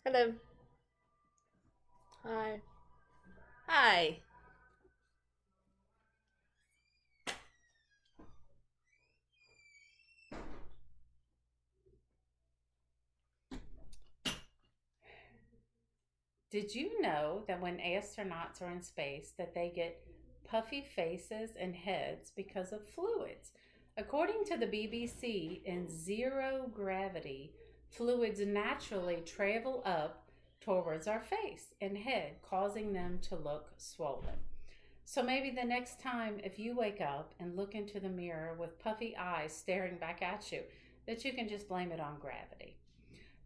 Hello. Hi. Hi. Did you know that when astronauts are in space that they get puffy faces and heads because of fluids? According to the BBC, in zero gravity, fluids naturally travel up towards our face and head, causing them to look swollen. So maybe the next time if you wake up and look into the mirror with puffy eyes staring back at you, that you can just blame it on gravity.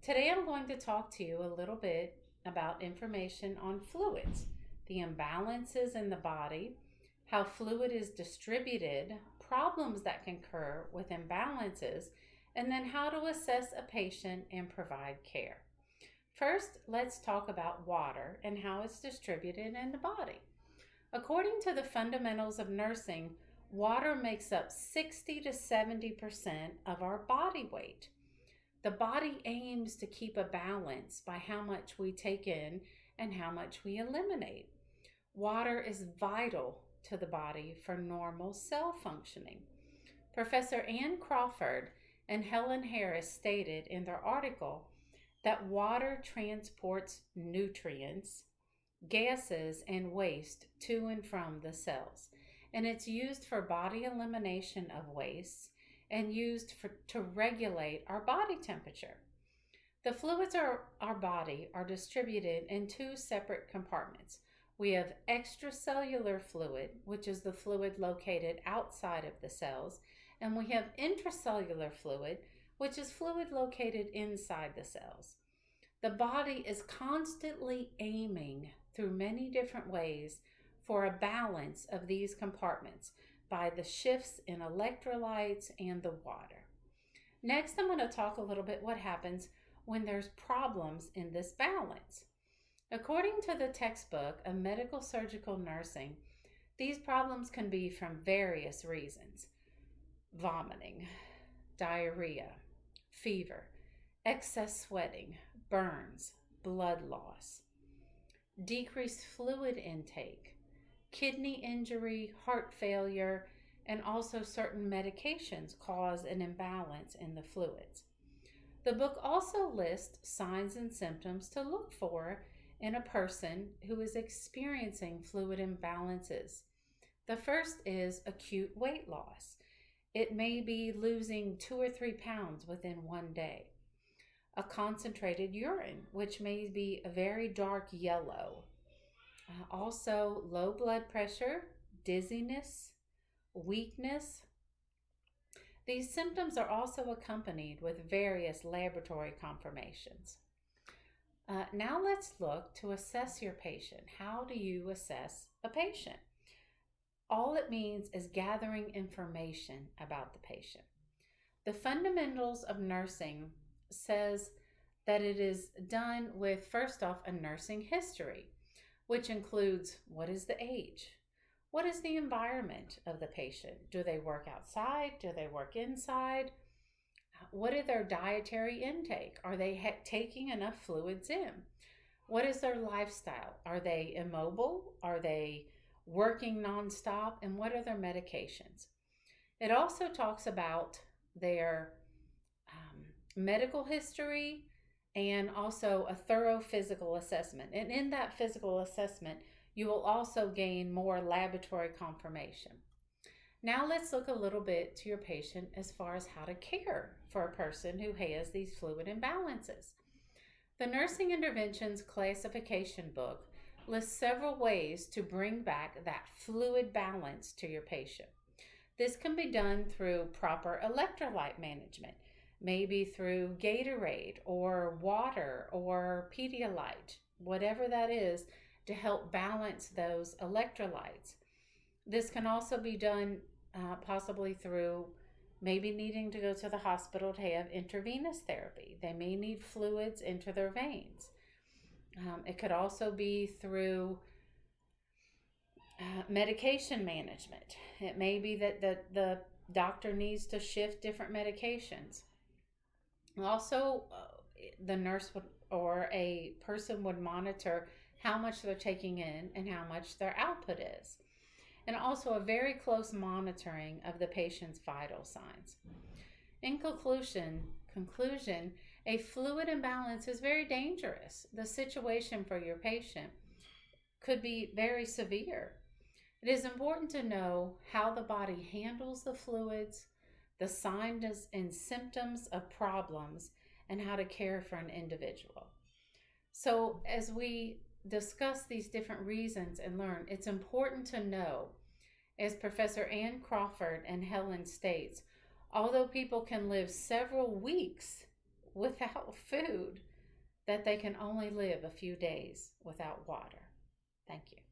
Today, I'm going to talk to you a little bit about information on fluids, the imbalances in the body, how fluid is distributed, problems that can occur with imbalances, and then how to assess a patient and provide care. First, let's talk about water and how it's distributed in the body. According to the fundamentals of nursing, water makes up 60 to 70% of our body weight. The body aims to keep a balance by how much we take in and how much we eliminate. Water is vital to the body for normal cell functioning. Professor Ann Crawford and Helen Harris stated in their article that water transports nutrients, gases, and waste to and from the cells, and it's used for body elimination of waste and to regulate our body temperature. The fluids of our body are distributed in two separate compartments. We have extracellular fluid, which is the fluid located outside of the cells, and we have intracellular fluid, which is fluid located inside the cells. The body is constantly aiming through many different ways for a balance of these compartments by the shifts in electrolytes and the water. Next, I'm going to talk a little bit what happens when there's problems in this balance. According to the textbook of medical surgical nursing, these problems can be from various reasons: vomiting, diarrhea, fever, excess sweating, burns, blood loss, decreased fluid intake, kidney injury, heart failure, and also certain medications cause an imbalance in the fluids. The book also lists signs and symptoms to look for in a person who is experiencing fluid imbalances. The first is acute weight loss. It may be losing 2 or 3 pounds within one day. A concentrated urine, which may be a very dark yellow. Also, low blood pressure, dizziness, weakness. These symptoms are also accompanied with various laboratory confirmations. Now let's look to assess your patient. How do you assess a patient? All it means is gathering information about the patient. The fundamentals of nursing says that it is done with, first off, a nursing history, which includes what is the age, what is the environment of the patient, do they work outside, do they work inside, what is their dietary intake, are they taking enough fluids in, what is their lifestyle, are they immobile, are they working nonstop, and what are their medications. It also talks about their medical history and also a thorough physical assessment. And in that physical assessment, you will also gain more laboratory confirmation. Now, let's look a little bit to your patient as far as how to care for a person who has these fluid imbalances. The Nursing Interventions Classification book lists several ways to bring back that fluid balance to your patient. This can be done through proper electrolyte management, maybe through Gatorade or water or Pedialyte, whatever that is, to help balance those electrolytes. This can also be done possibly through maybe needing to go to the hospital to have intravenous therapy. They may need fluids into their veins. It could also be through medication management. It may be that the doctor needs to shift different medications. Also, the nurse would or a person would monitor how much they're taking in and how much their output is, and also a very close monitoring of the patient's vital signs. In conclusion, a fluid imbalance is very dangerous. The situation for your patient could be very severe. It is important to know how the body handles the fluids, the signs and symptoms of problems, and how to care for an individual. So, as we discuss these different reasons and learn, it's important to know, as Professor Ann Crawford and Helen states, although people can live several weeks without food, that they can only live a few days without water. Thank you.